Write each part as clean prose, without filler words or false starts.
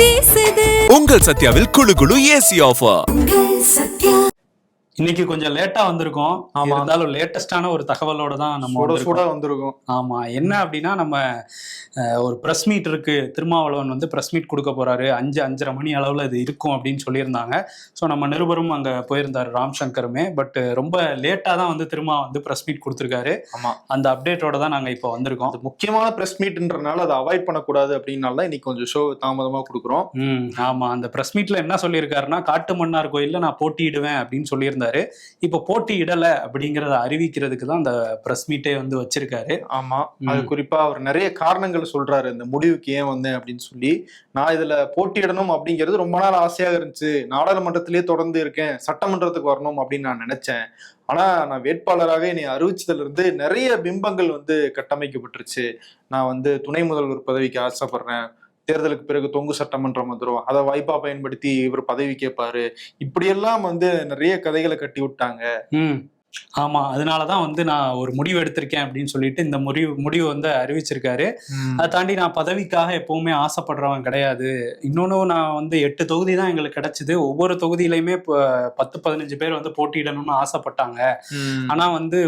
வீசுது. உங்கள் சத்யாவில் குளு குளு ஏசி ஆஃபர். இன்னைக்கு கொஞ்சம் லேட்டா வந்திருக்கோம். இருந்தாலும் லேட்டஸ்டான ஒரு தகவலோட தான் நம்ம வந்திருக்கோம். ஆமா, என்ன அப்படின்னா நம்ம ஒரு பிரஸ் மீட் இருக்கு. திருமாவளவன் வந்து பிரஸ் மீட் கொடுக்க போறாரு. 5-5:30 மணி அளவுல இது இருக்கும் அப்படின்னு சொல்லியிருந்தாங்க. ஸோ நம்ம நிருபரும் அங்க போயிருந்தாரு, ராம் சங்கருமே. பட் ரொம்ப லேட்டா தான் வந்து திருமா வந்து பிரஸ் மீட் கொடுத்துருக்காரு. ஆமா, அந்த அப்டேட்டோட தான் நாங்க இப்போ வந்திருக்கோம். முக்கியமான பிரஸ் மீட்ன்றனால அதை அவாய்ட் பண்ணக்கூடாது அப்படின்னால இன்னைக்கு கொஞ்சம் ஷோ தாமதமா கொடுக்குறோம். ஆமா, அந்த பிரஸ் மீட்ல என்ன சொல்லியிருக்காருன்னா, காட்டு மன்னார் கோயில்ல நான் போட்டியிடுவேன் அப்படின்னு சொல்லியிருந்தாரு. இப்போ போட்டியிடல அப்படிங்கறத அறிவிக்கிறதுக்கு தான் அந்த பிரஸ் மீட்டே வந்து வச்சிருக்காரு. ஆமா, அது குறிப்பா அவர் நிறைய காரணங்கள் சொல்றாரு இந்த முடிவுக்கு ஏன் வந்தேன் அப்படின்னு சொல்லி. நான் இதுல போட்டியிடணும் அப்படிங்கிறது ரொம்ப நாள் ஆசையாக இருந்துச்சு. நாடாளுமன்றத்திலேயே தொடர்ந்து இருக்கேன், சட்டமன்றத்துக்கு வரணும் அப்படின்னு நான் நினைச்சேன். ஆனா நான் வேட்பாளராக என்னை அறிவிச்சதுல இருந்து நிறைய பிம்பங்கள் வந்து கட்டமைக்கப்பட்டுருச்சு. நான் வந்து துணை முதல்வர் பதவிக்கு ஆசைப்படுறேன், தேர்தலுக்கு பிறகு தொங்கு சட்டமன்றம் வந்துடும், அதை வாய்ப்பா பயன்படுத்தி இவர் பதவி கேட்பாரு, இப்படியெல்லாம் வந்து நிறைய கதைகளை கட்டி விட்டாங்க. ஆமா, அதனாலதான் வந்து நான் ஒரு முடிவு எடுத்திருக்கேன் அப்படின்னு சொல்லிட்டு இந்த முடிவு வந்து அறிவிச்சிருக்காரு. அதை தாண்டி நான் பதவிக்காக எப்பவுமே ஆசைப்படுறவன் கிடையாது. இன்னொன்னு, நான் வந்து 8 தொகுதி தான் எங்களுக்கு கிடைச்சது. ஒவ்வொரு தொகுதியிலையுமே 10-15 பேர் வந்து போட்டியிடணும்னு ஆசைப்பட்டாங்க. ஆனா வந்து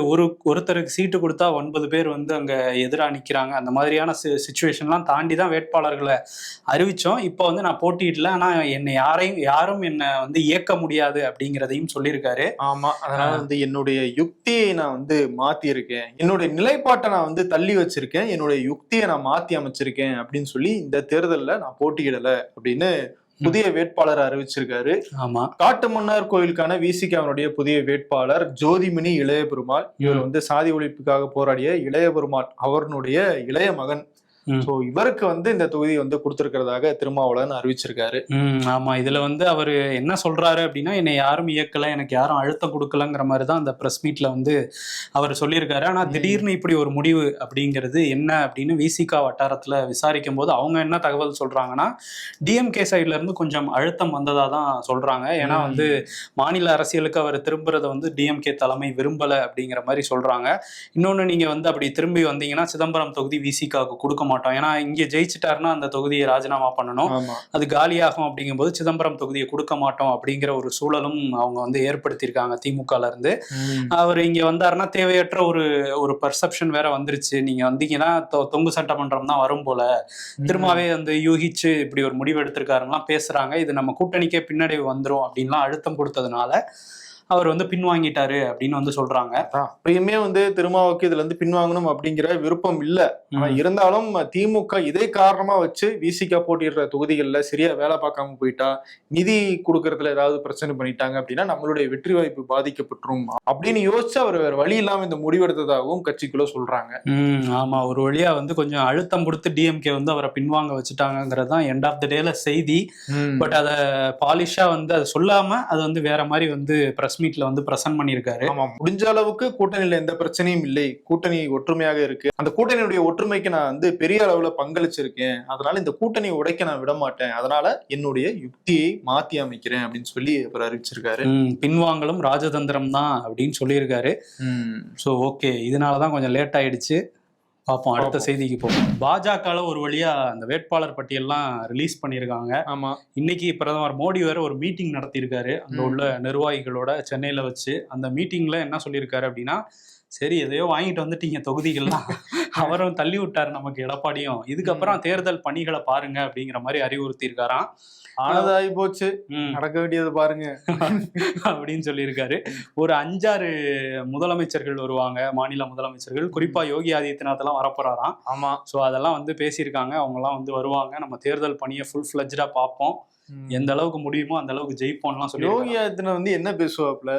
ஒருத்தருக்கு சீட்டு கொடுத்தா 9 பேர் வந்து அங்க எதிராக நிக்கிறாங்க. அந்த மாதிரியான சிச்சுவேஷன்லாம் தாண்டி தான் வேட்பாளர்களை அறிவிச்சோம். இப்போ வந்து நான் போட்டியிடல, ஆனா என்னை யாரும் என்னை வந்து இயக்க முடியாது அப்படிங்கிறதையும் சொல்லியிருக்காரு. ஆமா, அதனால வந்து என்னுடைய யுக்தியை நான் வந்து மாத்தி இருக்கேன், என்னுடைய நிலைப்பாட்டை நான் வந்து தள்ளி வச்சிருக்கேன், என்னுடைய யுக்தியை நான் மாத்தி அமைச்சிருக்கேன் அப்படின்னு சொல்லி இந்த தேர்தல்ல நான் போட்டியிடல அப்படின்னு புதிய வேட்பாளர் அறிவிச்சிருக்காரு. ஆமா, காட்டு மன்னார் கோயிலுக்கான விசிகாவினுடைய புதிய வேட்பாளர் ஜோதிமணி இளைய பெருமாள். இவர் வந்து சாதி ஒழிப்புக்காக போராடிய இளைய பெருமாள் அவருடைய இளைய மகன். சோ இவருக்கு வந்து இந்த தொகுதி வந்து கொடுத்திருக்கிறதாக திருமாவளவன் அறிவிச்சிருக்காரு. ஆமா, இதுல வந்து அவரு என்ன சொல்றாரு அப்படின்னா, என்னை யாரும் இயக்கல, எனக்கு யாரும் அழுத்தம் கொடுக்கலங்கிற மாதிரிதான் அந்த பிரஸ் மீட்ல வந்து அவர் சொல்லியிருக்காரு. ஆனா திடீர்னு இப்படி ஒரு முடிவு அப்படிங்கிறது என்ன அப்படின்னு விசிகா வட்டாரத்துல விசாரிக்கும் போது அவங்க என்ன தகவல் சொல்றாங்கன்னா, டிஎம்கே சைட்ல இருந்து கொஞ்சம் அழுத்தம் வந்ததா தான் சொல்றாங்க. ஏன்னா வந்து மாநில அரசியலுக்கு அவர் திரும்புறதை வந்து டிஎம்கே தலைமை விரும்பல அப்படிங்கிற மாதிரி சொல்றாங்க. இன்னொன்னு, நீங்க வந்து அப்படி திரும்பி வந்தீங்கன்னா சிதம்பரம் தொகுதி விசிகாவுக்கு கொடுக்க மாட்டோம். ஏன்னா இங்க ஜெயிச்சுட்டாருன்னா அந்த தொகுதியை ராஜினாமா பண்ணணும், அது காலியாகும். அப்படிங்கும் போது சிதம்பரம் தொகுதியை கொடுக்க மாட்டோம் அப்படிங்கிற ஒரு சூழலும் அவங்க வந்து ஏற்படுத்தியிருக்காங்க திமுகல இருந்து. அவர் இங்க வந்தாருன்னா தேவையற்ற ஒரு பர்செப்ஷன் வேற வந்துருச்சு. நீங்க வந்தீங்கன்னா தொங்கு சட்டமன்றம் தான் வரும் போல, திரும்பவே வந்து யூகிச்சு இப்படி ஒரு முடிவு எடுத்திருக்காருலாம் பேசுறாங்க. இது நம்ம கூட்டணிக்கே பின்னடைவு வந்துரும் அப்படின்லாம் அழுத்தம் கொடுத்ததுனால அவர் வந்து பின்வாங்கிட்டாரு அப்படின்னு வந்து சொல்றாங்க. அப்பயுமே வந்து திருமாவுக்கு இதுல இருந்து பின்வாங்கணும் அப்படிங்கிற விருப்பம் இல்ல. ஆனா இருந்தாலும் திமுக இதை காரணமா வச்சு விசிகா போட்டியிடுற தொகுதிகள்ல சரியா வேலை பார்க்காம போயிட்டா, நிதி கொடுக்கறதுல ஏதாவது பிரச்சனை பண்ணிட்டாங்க அப்படின்னா நம்மளுடைய வெற்றி வாய்ப்பு பாதிக்கப்பட்டுரும் அப்படின்னு யோசிச்சு அவர் வேற வழி இல்லாம இந்த முடிவெடுத்ததாகவும் கட்சிக்குள்ள சொல்றாங்க. ஆமா, ஒரு வழியா வந்து கொஞ்சம் அழுத்தம் கொடுத்து டிஎம்கே வந்து அவரை பின்வாங்க வச்சுட்டாங்கிறது தான் எண்ட் ஆஃப் த டேல செய்தி. பட் அதை பாலிஷா வந்து அதை சொல்லாம அது வந்து வேற மாதிரி வந்து மீட்ல வந்து பிரசன்ட் பண்ணியிருக்காரு. ஆமா, முடிஞ்ச அளவுக்கு கூட்டணியில எந்த பிரச்சனையும் இல்லை, கூட்டணி ஒற்றுமையாக இருக்கு, அந்த கூட்டணியுடைய ஒற்றுமைக்கு நான் வந்து பெரிய அளவுல பங்களிச்சிருக்கேன், அதனால இந்த கூட்டணியை உடைக்க நான் விட மாட்டேன், அதனால என்னுடைய யுக்தியை மாத்தி அமைக்கிறேன் அப்படின்னு சொல்லி அவர் அறிவிச்சிருக்காரு. பின்வாங்கலும் ராஜதந்திரம் தான் அப்படின்னு சொல்லியிருக்காரு. சோ ஓகே, இதனாலதான் கொஞ்சம் லேட் ஆயிடுச்சு. பார்ப்போம், அடுத்த செய்திக்கு போவோம். பாஜகல ஒரு வழியா அந்த வேட்பாளர் பட்டியல்லாம் ரிலீஸ் பண்ணியிருக்காங்க. ஆமா, இன்னைக்கு பிரதமர் மோடி வேற ஒரு மீட்டிங் நடத்தியிருக்காரு அங்க உள்ள நிர்வாகிகளோட சென்னையில வச்சு. அந்த மீட்டிங்ல என்ன சொல்லியிருக்காரு அப்படின்னா, சரி எதையோ வாங்கிட்டு வந்துட்டீங்க தொகுதிகள்லாம், அவரும் தள்ளி விட்டாரு நமக்கு எடப்பாடியும், இதுக்கப்புறம் தேர்தல் பணிகளை பாருங்க அப்படிங்கிற மாதிரி அறிவுறுத்தி இருக்காராம். ஆனதாகி போச்சு, நடக்க வேண்டியது பாருங்க அப்படின்னு சொல்லியிருக்காரு. ஒரு 5-6 முதலமைச்சர்கள் வருவாங்க, மாநில முதலமைச்சர்கள், குறிப்பா யோகி ஆதித்யநாத் எல்லாம் வரப்போறாராம். ஆமா, சோ அதெல்லாம் வந்து பேசியிருக்காங்க. அவங்க எல்லாம் வந்து வருவாங்க, நம்ம தேர்தல் பணியை ஃபுல் ஃபிளட்ஜ்டா பார்ப்போம், எந்த அளவுக்கு முடியுமோ அந்த அளவுக்கு ஜெயிப்போம்லாம் சொல்லி. யோகி ஆதித்யநாத் வந்து என்ன பேசுவாப்ல,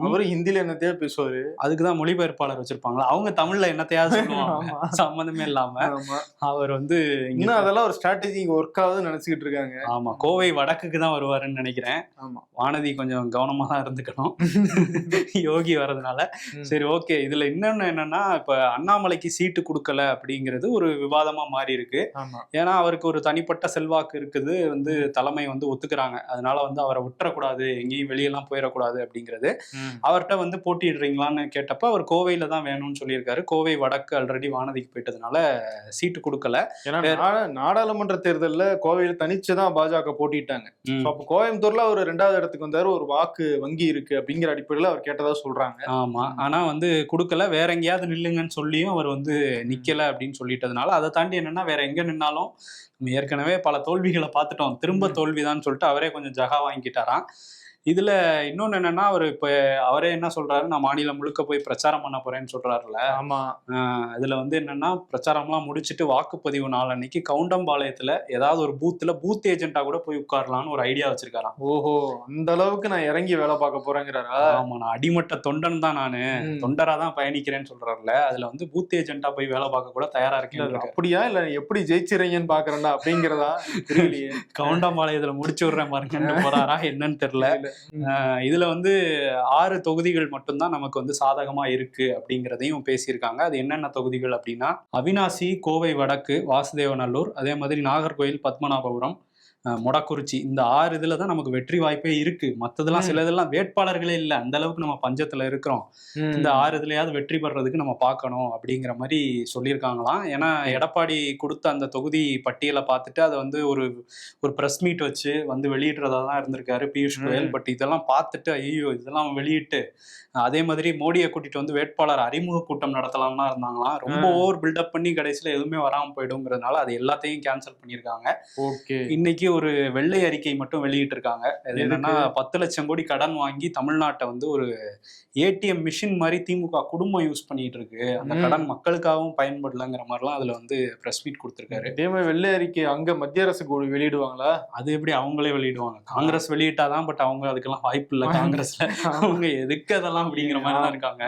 அவரு ஹிந்தில என்னத்தையா பேசுவாரு, அதுக்குதான் மொழிபெயர்ப்பாளர் வச்சிருப்பாங்களா, அவங்க தமிழ்ல என்னத்தையாவது சொல்லுவாங்க சம்பந்தமே இல்லாம. அவர் வந்து இன்னும் அதெல்லாம் ஒரு ஸ்ட்ராட்டஜி ஒர்க் ஆகுதுன்னு நினைச்சுக்கிட்டு இருக்காங்க. ஆமா, கோவை வடக்குக்கு தான் வருவாருன்னு நினைக்கிறேன். ஆமா, வானதி கொஞ்சம் கவனமா தான் இருந்துக்கணும் யோகி வர்றதுனால. சரி ஓகே, இதுல இன்னொன்னு என்னன்னா, இப்ப அண்ணாமலைக்கு சீட்டு கொடுக்கல அப்படிங்கிறது ஒரு விவாதமா மாறி இருக்கு. ஏன்னா அவருக்கு ஒரு தனிப்பட்ட செல்வாக்கு இருக்குது, வந்து தலைமை வந்து ஒத்துக்கிறாங்க. அதனால வந்து அவரை விட்டுறக்கூடாது, எங்கேயும் வெளியெல்லாம் போயிடக்கூடாது அப்படிங்கிறது. அவர்கிட்ட வந்து போட்டிடுறீங்களான்னு கேட்டப்ப அவர் கோவையில தான் வேணும்னு சொல்லியிருக்காரு. கோவை வடக்கு ஆல்ரெடி வானதி கருணாநிதிக்கு போயிட்டதுனால சீட்டு கொடுக்கல. ஏன்னா நாடாளுமன்ற தேர்தல்ல கோவையில் தனிச்சுதான் பாஜக போட்டிட்டாங்க. அப்ப கோயம்புத்தூர்ல அவர் 2வது இடத்துக்கு வந்தாரு, ஒரு வாக்கு வங்கி இருக்கு அப்படிங்கிற அடிப்படையில அவர் கேட்டதா சொல்றாங்க. ஆமா, ஆனா வந்து கொடுக்கல. வேற எங்கேயாவது நில்லுங்கன்னு சொல்லியும் அவர் வந்து நிக்கல அப்படின்னு சொல்லிட்டதுனால, அதை தாண்டி என்னன்னா வேற எங்க நின்னாலும் நம்ம ஏற்கனவே பல தோல்விகளை பார்த்துட்டோம், திரும்ப தோல்விதான்னு சொல்லிட்டு அவரே கொஞ்சம் ஜகா வாங்கிட்டாராம். இதுல இன்னொன்னு என்னன்னா, இப்ப அவரே என்ன சொல்றாரு, நான் மாநிலம் முழுக்க போய் பிரச்சாரம் பண்ண போறேன்னு சொல்றாருல்ல. ஆமா. இதுல வந்து என்னன்னா, பிரச்சாரம்லாம் முடிச்சுட்டு வாக்குப்பதிவு நாள் அன்னைக்கு கவுண்டம்பாளையத்துல ஏதாவது ஒரு பூத் ஏஜென்ட்டா கூட போய் உட்காரலாம்னு ஒரு ஐடியா வச்சிருக்காராம். ஓஹோ, அந்த அளவுக்கு நான் இறங்கி வேலை பார்க்க போறேங்கிறாரா? ஆமா, நான் அடிமட்ட தொண்டன் தான், நானு தொண்டரா தான் பயணிக்கிறேன்னு சொல்றாருல. அதுல வந்து பூத் ஏஜென்ட்டா போய் வேலை பார்க்க கூட தயாரா இருக்கேன். அப்படியா, இல்ல எப்படி ஜெயிச்சிருங்கன்னு பாக்குறேன்டா அப்படிங்கிறதா தெரியலையே. கவுண்டம்பாளையத்துல முடிச்சு விடுறேன் பாருங்கன்னு போறாரா என்னன்னு தெரியல. இதுல வந்து 6 தொகுதிகள் மட்டும்தான் நமக்கு வந்து சாதகமா இருக்கு அப்படிங்கிறதையும் பேசியிருக்காங்க. அது என்னென்ன தொகுதிகள் அப்படின்னா, அவினாசி, கோவை வடக்கு, வாசுதேவநல்லூர், அதே மாதிரி நாகர்கோயில், பத்மநாபபுரம், மொடக்குறிச்சி, இந்த 6 இதுல தான் நமக்கு வெற்றி வாய்ப்பே இருக்கு. மத்ததெல்லாம் சில இதெல்லாம் வேட்பாளர்களே இல்லை, அந்த அளவுக்கு நம்ம பஞ்சத்துல இருக்கிறோம். இந்த 6 இதுலயாவது வெற்றி பெறதுக்கு நம்ம பார்க்கணும் அப்படிங்கிற மாதிரி சொல்லியிருக்காங்களாம். ஏன்னா எடப்பாடி கொடுத்த அந்த தொகுதி பட்டியலை பார்த்துட்டு அதை வந்து ஒரு பிரஸ் மீட் வச்சு வந்து வெளியிடுறதா தான் இருந்திருக்காரு பியூஷ் கோயல். பட் இதெல்லாம் பார்த்துட்டு ஐயோ இதெல்லாம் வெளியிட்டு அதே மாதிரி மோடியை கூட்டிட்டு வந்து வேட்பாளர் அறிமுக கூட்டம் நடத்தலாம்னா இருந்தாங்களாம். ரொம்ப ஓவர் பில்டப் பண்ணி கடைசியில எதுவுமே வராம போயிடுங்கிறதுனால அது எல்லாத்தையும் கேன்சல் பண்ணியிருக்காங்க. ஓகே, இன்னைக்கு ஒரு வெள்ளை அறிக்கை மட்டும் வெளியிட்டு இருக்காங்க. அது என்னன்னா, 10 லட்சம் கோடி கடன் வாங்கி தமிழ்நாட்டை வந்து ஒரு ஏடிஎம் மிஷின் மாதிரி திமுக குடும்பம் யூஸ் பண்ணிட்டு இருக்கு, அந்த கடன் மக்களுக்காகவும் பயன்படலங்கிற மாதிரிலாம் அதுல வந்து பிரஸ் மீட் கொடுத்திருக்காரு. இதே மாதிரி வெள்ளை அறிக்கை அங்க மத்திய அரசு வெளியிடுவாங்களா? அது எப்படி அவங்களே வெளியிடுவாங்க? காங்கிரஸ் வெளியிட்டாதான், பட் அவங்க அதுக்கெல்லாம் வாய்ப்பு இல்லை. காங்கிரஸ்ல அவங்க எதுக்கு அதெல்லாம் அப்படிங்கிற மாதிரி தான் இருக்காங்க.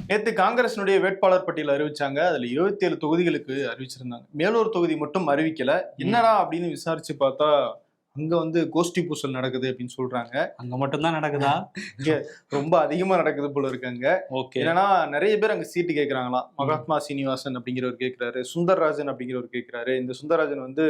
நேத்து காங்கிரஸினுடைய வேட்பாளர் பட்டியல் அறிவிச்சாங்க. அதுல 27 தொகுதிகளுக்கு அறிவிச்சிருந்தாங்க. மேலூர் தொகுதி மட்டும் அறிவிக்கல. என்னடா அப்படின்னு விசாரிச்சு பார்த்தா அங்க வந்து கோஷ்டி பூசல் நடக்குது அப்படின்னு சொல்றாங்க. அங்க மட்டும்தான் நடக்குதா? இங்க ரொம்ப அதிகமா நடக்குது போல இருக்காங்க. ஏன்னா நிறைய பேர் அங்க சீட்டு கேட்கறாங்களாம். மகாத்மா சீனிவாசன் அப்படிங்கிறவர் கேட்கிறாரு, சுந்தர்ராஜன் அப்படிங்கிறவர் கேட்கிறாரு. இந்த சுந்தர்ராஜன் வந்து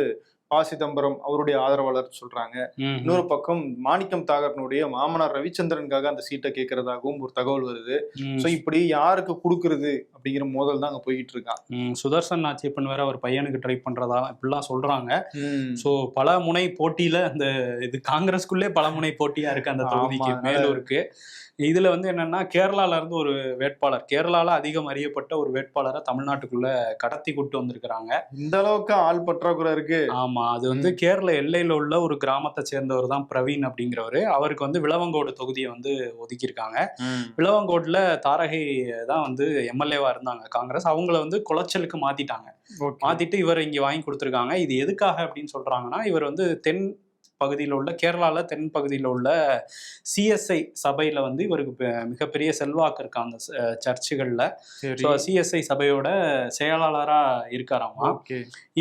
ப. சிதம்பரம் அவருடைய ஆதரவாளர் சொல்றாங்க. இன்னொரு பக்கம் மாணிக்கம் தாகரனுடைய மாமனார் ரவிச்சந்திரனுக்காக அந்த சீட்டை கேட்கறதாகவும் ஒரு தகவல் வருது. சோ இப்படி யாருக்கு கொடுக்கறது அப்படிங்கிற மோதல் தான் அங்க போயிட்டு இருக்கான். சுதர்சன் நாச்சியப்பன் வேற ஒரு பையனுக்கு ட்ரை பண்றதா இப்படிலாம் சொல்றாங்க. சோ பல முனை போட்டியில அந்த இது காங்கிரஸ்குள்ளே பல முனை போட்டியா இருக்கு அந்த தொகுதிக்கு, மேலூருக்கு. இதுல வந்து என்னன்னா, கேரளால இருந்து ஒரு வேட்பாளர், கேரளால அதிகம் அறியப்பட்ட ஒரு வேட்பாளரை தமிழ்நாட்டுக்குள்ள கடத்தி கூட்டு வந்திருக்கிறாங்க. இந்த அளவுக்கு ஆள் பற்றாக்குறை இருக்கு. ஆமா, அது வந்து கேரள எல்லையில உள்ள ஒரு கிராமத்தை சேர்ந்தவர் தான் பிரவீன் அப்படிங்கிறவரு. அவருக்கு வந்து விளவங்கோடு தொகுதியை வந்து ஒதுக்கியிருக்காங்க. விளவங்கோடுல தாரகை தான் வந்து எம்எல்ஏவா இருந்தாங்க காங்கிரஸ். அவங்கள வந்து குளச்சலுக்கு மாத்திட்டாங்க. மாத்திட்டு இவர் இங்க வாங்கி கொடுத்துருக்காங்க. இது எதுக்காக அப்படின்னு சொல்றாங்கன்னா, இவர் வந்து தென் பகுதியில் உள்ள, கேரளால தென் பகுதியில் உள்ள சிஎஸ்ஐ சபையில வந்து இவருக்கு மிகப்பெரிய செல்வாக்கு இருக்கு அந்த சர்ச்சுகள்ல. சிஎஸ்ஐ சபையோட செயலாளரா இருக்காராமா.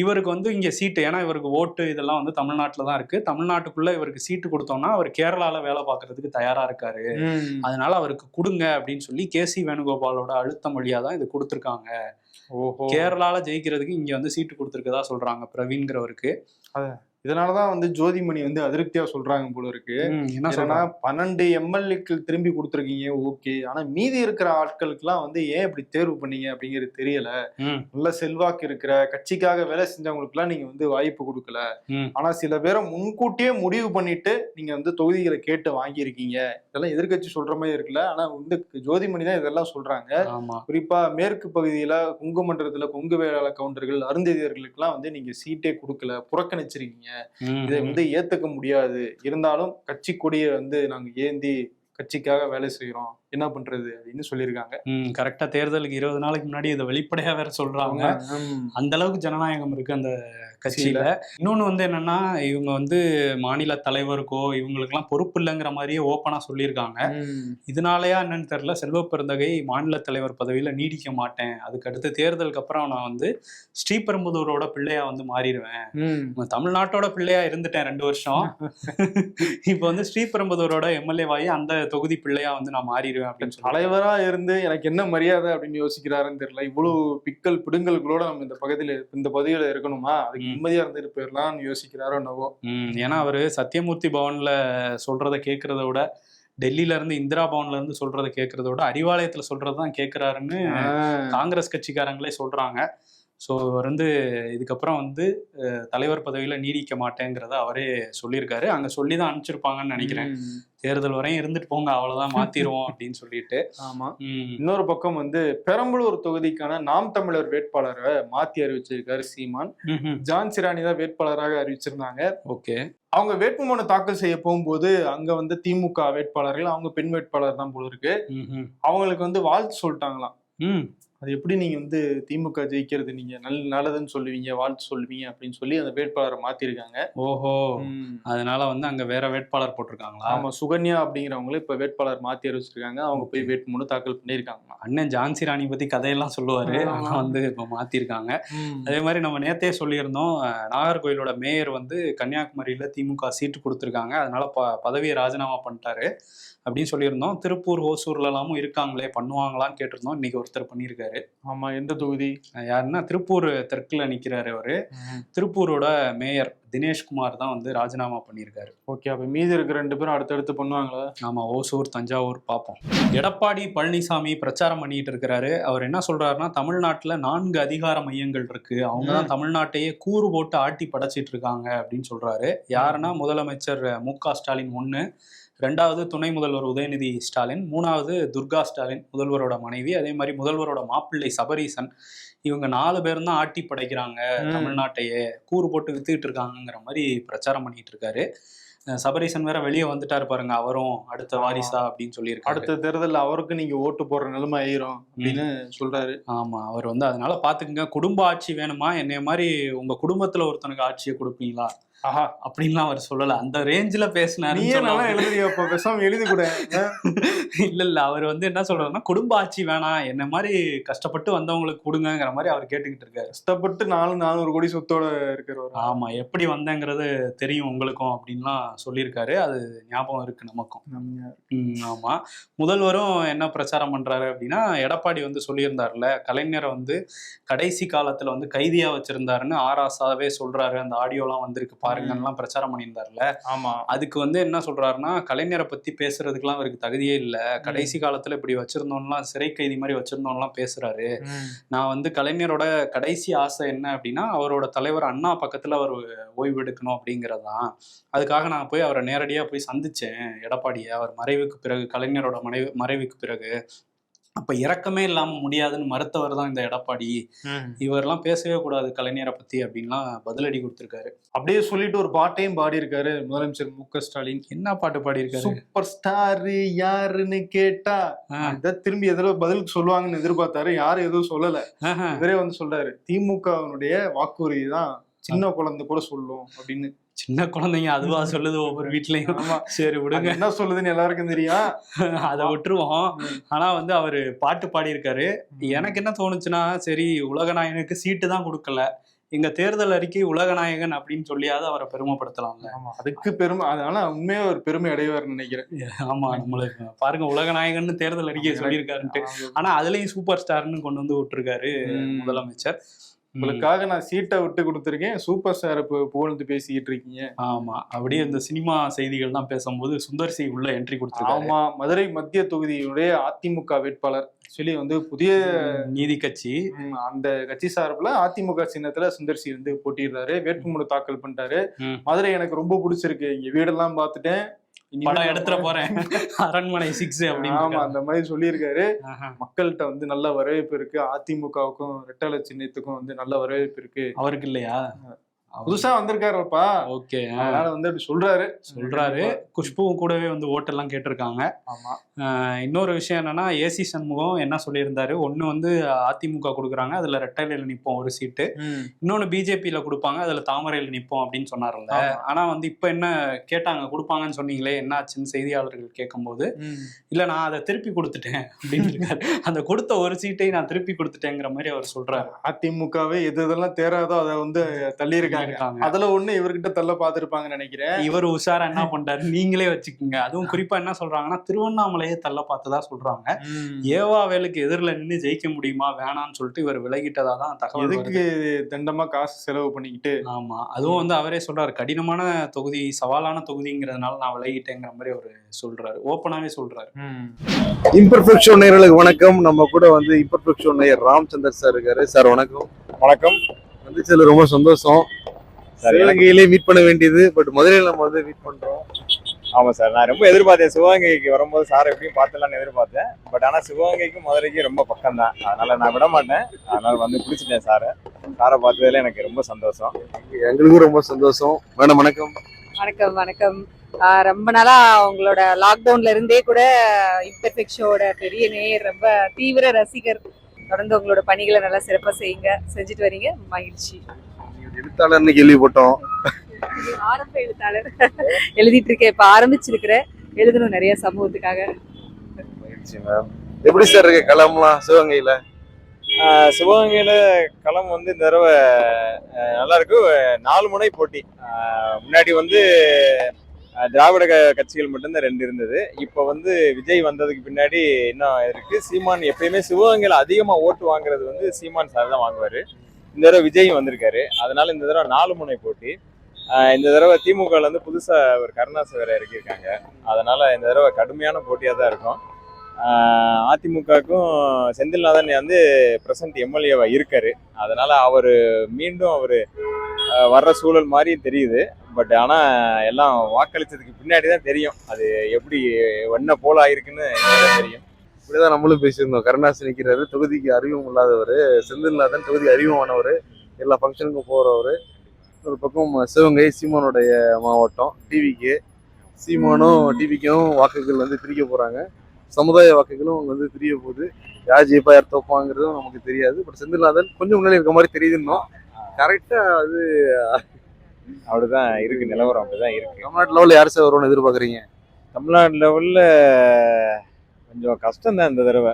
இவருக்கு வந்து இங்க சீட்டு, ஏன்னா இவருக்கு ஓட்டு இதெல்லாம் வந்து தமிழ்நாட்டுல தான் இருக்கு. தமிழ்நாட்டுக்குள்ள இவருக்கு சீட்டு கொடுத்தோம்னா அவர் கேரளால வேலை பார்க்கறதுக்கு தயாரா இருக்காரு, அதனால அவருக்கு கொடுங்க அப்படின்னு சொல்லி கேசி வேணுகோபாலோட அழுத்தம் வழியா தான் இது கொடுத்துருக்காங்க. கேரளால ஜெயிக்கிறதுக்கு இங்க வந்து சீட்டு கொடுத்துருக்கதா சொல்றாங்க பிரவீன்கிறவருக்கு. இதனாலதான் வந்து ஜோதிமணி வந்து அதிருப்தியா சொல்றாங்க போல இருக்கு. ஏன்னா 12 எம்எல்ஏக்கள் திரும்பி கொடுத்துருக்கீங்க, ஓகே, ஆனா மீதி இருக்கிற ஆட்களுக்கு எல்லாம் வந்து ஏன் இப்படி தேர்வு பண்ணீங்க அப்படிங்கிறது தெரியல. நல்ல செல்வாக்கு இருக்கிற கட்சிக்காக வேலை செஞ்சவங்களுக்கு எல்லாம் நீங்க வந்து வாய்ப்பு கொடுக்கல. ஆனா சில பேரை முன்கூட்டியே முடிவு பண்ணிட்டு நீங்க வந்து தொகுதிகளை கேட்டு வாங்கியிருக்கீங்க. இதெல்லாம் எதிர்கட்சி சொல்ற மாதிரி இருக்குல்ல. ஆனா வந்து ஜோதிமணி தான் இதெல்லாம் சொல்றாங்க. குறிப்பா மேற்கு பகுதியில கொங்கு மண்டலத்துல கொங்கு வேளாள கவுண்டர்கள், அருந்ததியர்களுக்கு எல்லாம் வந்து நீங்க சீட்டே கொடுக்கல, புறக்கணிச்சிருக்கீங்க. இதை வந்து ஏத்துக்க முடியாது. இருந்தாலும் கட்சி கொடியை வந்து நாங்க ஏந்தி கட்சிக்காக வேலை செய்யறோம், என்ன பண்றது அப்படின்னு சொல்லியிருக்காங்க. கரெக்டா தேர்தலுக்கு 20 நாளைக்கு முன்னாடி இதை வெளிப்படையா வேற சொல்றாங்க. அந்த அளவுக்கு ஜனநாயகம் இருக்கு அந்த கட்சியில. இன்னொன்னு வந்து என்னன்னா, இவங்க வந்து மாநில தலைவருக்கோ இவங்களுக்கெல்லாம் பொறுப்பு இல்லைங்கிற மாதிரியே ஓப்பனா சொல்லியிருக்காங்க. இதனாலயா என்னன்னு தெரியல, செல்வ பெருந்தகை மாநில தலைவர் பதவியில நீடிக்க மாட்டேன், அதுக்கு அடுத்து தேர்தலுக்கு அப்புறம் நான் வந்து ஸ்ரீபெரும்புதூரோட பிள்ளையா வந்து மாறிடுவேன், தமிழ்நாட்டோட பிள்ளையா இருந்துட்டேன் 2 வருஷம், இப்ப வந்து ஸ்ரீபெரும்புதூரோட எம்எல்ஏவாயி அந்த தொகுதி பிள்ளையா வந்து நான் மாறிடுவேன் அப்படின்னு சொல்லி தலைவரா இருந்து எனக்கு என்ன மரியாதை அப்படின்னு யோசிக்கிறாருன்னு தெரியல. இவ்வளவு பிக்கல் பிடுங்கல்களோட நம்ம இந்த பதவியில இருக்கணுமா, அதுக்கு நிம்மதியா இருந்துட்டு போயிடலாம்னு யோசிக்கிறாரோ என்னவோ. ஏன்னா அவரு சத்தியமூர்த்தி பவன்ல சொல்றத கேட்கறத விட, டெல்லியில இருந்து இந்திரா பவன்ல இருந்து சொல்றத கேட்கறத விட அறிவாலயத்துல சொல்றதுதான் கேட்கிறாருன்னு காங்கிரஸ் கட்சிக்காரங்களே சொல்றாங்க. ஸோ இவர் வந்து இதுக்கப்புறம் வந்து தலைவர் பதவியில நீடிக்க மாட்டேங்கிறத அவரே சொல்லியிருக்காரு. அங்க சொல்லி தான் அனுப்பிச்சிருப்பாங்கன்னு நினைக்கிறேன். தேர்தல் வரையும் இருந்துட்டு போங்க, அவ்வளவுதான், மாத்திருவோம் அப்படின்னு சொல்லிட்டு. ஆமா. இன்னொரு பக்கம் வந்து பெரம்பலூர் தொகுதிக்கான நாம் தமிழர் வேட்பாளரை மாத்தி அறிவிச்சிருக்காரு சீமான். ஜான்சி ராணி தான் வேட்பாளராக அறிவிச்சிருந்தாங்க. ஓகே. அவங்க வேட்புமனு தாக்கல் செய்ய போகும்போது அங்க வந்து திமுக வேட்பாளர்கள், அவங்க பெண் வேட்பாளர் தான் போல இருக்கு, அவங்களுக்கு வந்து வாழ்த்து சொல்லிட்டாங்களாம். அது எப்படி நீங்க வந்து திமுக ஜெயிக்கிறது நீங்க நல்லதுன்னு சொல்லுவீங்க, வாழ்த்து சொல்லுவீங்க அப்படின்னு சொல்லி அந்த வேட்பாளரை மாத்திருக்காங்க. ஓஹோ, அதனால வந்து அங்க வேற வேட்பாளர் போட்டிருக்காங்களா? ஆமா, சுகன்யா அப்படிங்கிறவங்களும் இப்ப வேட்பாளர் மாத்தி அறிவிச்சிருக்காங்க. அவங்க போய் வேட்புமனு தாக்கல் பண்ணிருக்காங்க. அண்ணன் ஜான்சி ராணி பத்தி கதையெல்லாம் சொல்லுவாரு, ஆனா வந்து இப்ப மாத்திருக்காங்க. அதே மாதிரி நம்ம நேத்தே சொல்லியிருந்தோம், நாகர்கோயிலோட மேயர் வந்து கன்னியாகுமரியில திமுக சீட்டு கொடுத்துருக்காங்க, அதனால பதவியை ராஜினாமா பண்ணிட்டாரு அப்படின்னு சொல்லியிருந்தோம். திருப்பூர் ஓசூர்ல எல்லாமும் இருக்காங்களே, பண்ணுவாங்களான்னு கேட்டிருந்தோம். இன்னைக்கு ஒருத்தர் பண்ணியிருக்காரு. ஆமா, எந்த தொகுதி? யாருன்னா திருப்பூர் தெற்குல நிக்கிறாரு அவரு. திருப்பூரோட மேயர் தினேஷ்குமார் தான் வந்து ராஜினாமா பண்ணியிருக்காரு. ஓகே, அப்ப மீதி இருக்கிற 2 பேரும் அடுத்தடுத்து பண்ணுவாங்களா? ஆமா, ஓசூர் தஞ்சாவூர் பார்ப்போம். எடப்பாடி பழனிசாமி பிரச்சாரம் பண்ணிட்டு இருக்கிறாரு. அவர் என்ன சொல்றாருன்னா, தமிழ்நாட்டுல 4 அதிகார மையங்கள் இருக்கு, அவங்கதான் தமிழ்நாட்டையே கூறு போட்டு ஆட்டி படைச்சிட்டு இருக்காங்க அப்படின்னு சொல்றாரு. யாருன்னா முதலமைச்சர் மு.க. ஸ்டாலின் 1, 2வது துணை முதல்வர் உதயநிதி ஸ்டாலின், 3வது துர்கா ஸ்டாலின் முதல்வரோட மனைவி, அதே மாதிரி முதல்வரோட மாப்பிள்ளை சபரீசன். இவங்க 4 பேரும் தான் ஆட்டி படைக்கிறாங்க தமிழ்நாட்டையே, கூறு போட்டு வித்துக்கிட்டு இருக்காங்கிற மாதிரி பிரச்சாரம் பண்ணிட்டு இருக்காரு. சபரீசன் வேற வெளியே வந்துட்டாரு பாருங்க, அவரும் அடுத்த வாரிசா அப்படின்னு சொல்லியிருக்காரு. அடுத்த தேர்தல் அவருக்கு நீங்க ஓட்டு போடுற நிலைமை ஆயிரும் அப்படின்னு சொல்றாரு. ஆமா, அவர் வந்து அதனால பாத்துக்கங்க, குடும்ப ஆட்சி வேணுமா, என்னைய மாதிரி உங்க குடும்பத்துல ஒருத்தனுக்கு ஆட்சியை கொடுப்பீங்களா அப்படின்லாம் அவர் சொல்லல. அந்த ரேஞ்சில பேசினாரு. எழுதி கூட இல்ல அவர் வந்து என்ன சொல்றாருன்னா, குடும்ப ஆட்சி வேணாம், என்ன மாதிரி கஷ்டப்பட்டு வந்தவங்களுக்கு கொடுங்கிற மாதிரி அவர் கேட்டுக்கிட்டு இருக்காரு. கஷ்டப்பட்டு 400 கோடி சொத்தோட இருக்கிறவர். ஆமா, எப்படி வந்தேங்கிறது தெரியும் உங்களுக்கும் அப்படின்லாம் சொல்லியிருக்காரு. அது ஞாபகம் இருக்கு நமக்கும். ஆமா, முதல்வரும் என்ன பிரச்சாரம் பண்றாரு அப்படின்னா, எடப்பாடி வந்து சொல்லியிருந்தாருல, கலைஞரை வந்து கடைசி காலத்துல வந்து கைதியா வச்சிருந்தாருன்னு ஆராசாவே சொல்றாரு, அந்த ஆடியோலாம் வந்திருக்கு பாருங்கலாம் பிரச்சாரம் பண்ணியிருந்தாருல. ஆமா, அதுக்கு வந்து என்ன சொல்றாருன்னா, கலைஞரை பத்தி பேசுறதுக்குலாம் அவருக்கு தகுதியே இல்ல, கடைசி காலத்துல இப்படி வச்சிருந்தோம்லாம், சிறை கைதி மாதிரி வச்சிருந்தோம்லாம் பேசுறாரு. நான் வந்து கலைஞரோட கடைசி ஆசை என்ன அப்படின்னா, அவரோட தலைவர் அண்ணா பக்கத்துல அவர் ஓய்வு எடுக்கணும் அப்படிங்கறதான். அதுக்காக நான் போய் அவரை நேரடியா போய் சந்திச்சேன், எடப்பாடியை, அவர் மறைவுக்கு பிறகு, கலைஞரோட மறைவுக்கு பிறகு. அப்ப இறக்கமே இல்லாம முடியாதுன்னு மறுத்தவர் தான் இந்த எடப்பாடி. இவரெல்லாம் பேசவே கூடாது கலைஞரை பத்தி அப்படின்லாம் பதிலடி கொடுத்திருக்காரு. அப்படியே சொல்லிட்டு ஒரு பாட்டையும் பாடி இருக்காரு முதலமைச்சர் மு.க. ஸ்டாலின். என்ன பாட்டு பாடி இருக்காரு? சூப்பர் ஸ்டார் யாருன்னு கேட்டா திரும்பி எதிர பதிலுக்கு சொல்லுவாங்கன்னு எதிர்பார்த்தாரு, யாரும் எதுவும் சொல்லல. இவரே வந்து சொல்றாரு, திமுகவினுடைய வாக்குறுதி தான் சின்ன குழந்தை கூட சொல்லும் அப்படின்னு. சின்ன குழந்தைங்க அதுவா சொல்லுது ஒவ்வொரு வீட்லயும். சரி விடுங்க, என்ன சொல்லுதுன்னு எல்லாருக்கும் தெரியும், அதை விட்டுருவோம். ஆனா வந்து அவரு பாட்டு பாடியிருக்காரு. எனக்கு என்ன தோணுச்சுன்னா, சரி உலகநாயகனுக்கு சீட்டு தான் கொடுக்கல, எங்க தேர்தல் அறிக்கை உலகநாயகன் அப்படின்னு சொல்லியாவது அவரை பெருமைப்படுத்தலாம்ல. அதுக்கு பெருமை, அதனால உண்மையே ஒரு பெருமை அடைவார்னு நினைக்கிறேன். ஆமா, நம்மளுக்கு பாருங்க உலகநாயகன் தேர்தல் அறிக்கையை சொல்லியிருக்காருன்ட்டு. ஆனா அதுலயும் சூப்பர் ஸ்டார்னு கொண்டு வந்து விட்டுருக்காரு முதலமைச்சர். உங்களுக்காக நான் சீட்டை விட்டு கொடுத்துருக்கேன், சூப்பர் ஸ்டார் புகழ்ந்து பேசிக்கிட்டு இருக்கீங்க. ஆமா, அப்படியே இந்த சினிமா செய்திகள் தான் பேசும்போது சுந்தர் சி உள்ள என்ட்ரி கொடுத்துருக்காரு. ஆமா, மதுரை மத்திய தொகுதியுடைய அதிமுக வேட்பாளர் சொல்லி வந்து புதிய நீதி கட்சி, அந்த கட்சி சார்பில் அதிமுக சின்னத்துல சுந்தர் சி வந்து போட்டிடுறாரு, வேட்புமனு தாக்கல் பண்ணிட்டாரு. மதுரை எனக்கு ரொம்ப பிடிச்சிருக்கு, இங்க வீடெல்லாம் பார்த்துட்டேன், படம் எடுத்துற போறேன், அரண்மனை 6 அப்படின்னு அந்த மாதிரி சொல்லியிருக்காரு. மக்கள்கிட்ட வந்து நல்ல வரவேற்பு இருக்கு, அதிமுகவுக்கும் ரெட்டலை சின்னத்துக்கும் வந்து நல்ல வரவேற்பு இருக்கு. அவருக்கு இல்லையா? புதுசா வந்திருக்காருப்பா. ஓகே, அதனால வந்து அப்படி சொல்றாரு. குஷ்புவும் கூடவே வந்து ஓட்டெல்லாம் கேட்டிருக்காங்க. ஆமா, இன்னொரு விஷயம் என்னன்னா, ஏசி சண்முகம் என்ன சொல்லியிருந்தாரு, ஒண்ணு வந்து அதிமுக கொடுக்குறாங்க, அதுல ரெட்டையில நிப்போம் ஒரு சீட்டு, இன்னொன்னு பிஜேபியில கொடுப்பாங்க, அதுல தாமரையில நிப்போம் அப்படின்னு சொன்னார்ல. ஆனா வந்து இப்ப என்ன கேட்டாங்க, கொடுப்பாங்கன்னு சொன்னீங்களே என்ன ஆச்சுன்னு செய்தியாளர்கள் கேட்கும் போது, இல்ல நான் அதை திருப்பி கொடுத்துட்டேன் அப்படின்னு இருக்காரு. அந்த கொடுத்த ஒரு சீட்டை நான் திருப்பி கொடுத்துட்டேங்கிற மாதிரி அவர் சொல்றாரு. அதிமுகவே எது இதெல்லாம் தேராதோ அதை வந்து தள்ளி இருக்காங்க. இருக்காங்க. அதுல ஒண்ணு இவர்கிட்ட தள்ள பாத்துருப்பாங்கன்னு நினைக்கிறேன். இவர் உஷாரா என்ன பண்றாரு நீங்களே வச்சுக்கோங்க. அதுவும் குறிப்பா என்ன சொல்றாங்கன்னா, திருவண்ணாமலையே தள்ள பார்த்ததா சொல்றாங்க. ஏவாவேலுக்கு எதிரில நின்னு ஜெயிக்க முடியுமா வேணாம்னு சொல்லிட்டு இவர் விலகிட்டதா தான் தகவல் எதுக்கு வருது. தண்டமா காசு செலவு பண்ணிக்கிட்டு. ஆமா, அதுவும் வந்து அவரே சொல்றாரு, கடினமான தொகுதி, சவாலான தொகுதிங்கிறதுனால நான் விலகிட்டேங்கிற மாதிரி அவரு சொல்றாரு, ஓப்பனாவே சொல்றாரு. இம்பர்ஃபெக்ட் ஷோ நேயர்களுக்கு வணக்கம். நம்ம கூட வந்து இம்பர்ஃபெக்ட் ஷோ நேயர் ராமச்சந்தர் சார் இருக்காரு. சார் வணக்கம். வணக்கம். வந்துச்சதுல ரொம்ப சந்தோஷம். சிவகங்கையிலே மீட் பண்ண வேண்டியது, பட் மதுரையில் நம்ம வந்து மீட் பண்றோம். ஆமா சார், நான் ரொம்ப எதிர்பார்த்தேன். சிவகங்கைக்கு வரும்போது சார் எப்படியும் பார்த்துலான்னு எதிர்பார்த்தேன். பட் ஆனால் சிவகங்கைக்கும் மதுரைக்கும் ரொம்ப பக்கம் தான், அதனால நான் விட மாட்டேன். அதனால வந்து பிடிச்சிட்டேன் சாரை பார்த்ததுல எனக்கு ரொம்ப சந்தோஷம். எங்களுக்கும் ரொம்ப சந்தோஷம். மேடம் வணக்கம். வணக்கம் வணக்கம். ரொம்ப நாளா உங்களோட லாக்டவுன்ல இருந்தே கூட இம்பர்ஃபெக்ட் ஷோட பெரிய நேயர், ரொம்ப தீவிர ரசிகர். தொடர்ந்து உங்களோட பணிகளை நல்லா சிறப்பாக செஞ்சுட்டு வரீங்க, மகிழ்ச்சி. எழுத்தாளர்னு கேள்விப்பட்டோம். ஆரம்ப எழுத்தாளர் எழுதிட்டு இருக்கேன், இப்ப ஆரம்பிச்சிருக்கிறேன், எழுதணும் நிறைய சமூகத்துக்காக. மகிழ்ச்சி மேம். எப்படி சார் இருக்கு களம்லாம் சிவகங்கையில? சிவகங்கையில களம் வந்து இந்த தடவை நல்லா இருக்கு. 4 முனை போட்டி. முன்னாடி வந்து திராவிட கட்சிகள் மட்டும்தான் 2 இருந்தது. இப்போ வந்து விஜய் வந்ததுக்கு பின்னாடி என்ன இருக்கு, சீமான் எப்பயுமே சிவகங்கையில அதிகமா ஓட்டு வாங்குறது வந்து சீமான் சார் தான் வாங்குவாரு. இந்த தடவை விஜய் வந்திருக்காரு, அதனால இந்த தடவை 4 முனை போட்டி. இந்த தடவை திமுகல வந்து புதுசா ஒரு கருணாஸ் வேற இறக்கியிருக்காங்க, அதனால இந்த தடவை கடுமையான போட்டியா தான் இருக்கும். அதிமுகவுக்கும் செந்தில்நாதன் வந்து பிரசன்ட் எம்எல்ஏவா இருக்காரு, அதனால அவர் மீண்டும் வர்ற சூழல் மாதிரி தெரியுது. பட் ஆனா எல்லாம் வாக்களிச்சதுக்கு பின்னாடி தான் தெரியும் அது எப்படி என்ன போல ஆயிருக்குன்னு தெரியும். இப்படிதான் நம்மளும் பேசியிருந்தோம். கருணாஸ் நிற்கிறாரு, தொகுதிக்கு அறிவும் இல்லாதவர். செந்தில்நாதன் தொகுதி அறிமுகமானவர், எல்லா ஃபங்க்ஷனுக்கும் போறவர். ஒரு பக்கம் சிவகங்கை சீமானுடைய மாவட்டம், டிவிக்கு சீமானும் டிவிக்கும் வாக்குகள் வந்து பிரிக்க போறாங்க. சமுதாய வாக்குகளும் வந்து பிரிய போகுது. யார் ஜெயிப்பா யார் தோப்பாங்கிறதும் நமக்கு தெரியாது. பட் செந்தில்நாதன் கொஞ்சம் முன்னாடி இருக்க மாதிரி தெரியுதுன்னோ கரெக்டா அது அப்படிதான் இருக்கு, நிலவரம் அப்படிதான் இருக்கு. தமிழ்நாட்டு லெவலில் யார் சார் வரும்னு எதிர்பார்க்குறீங்க? தமிழ்நாடு லெவல்ல கொஞ்சம் கஷ்டம் தான் இந்த தடவை,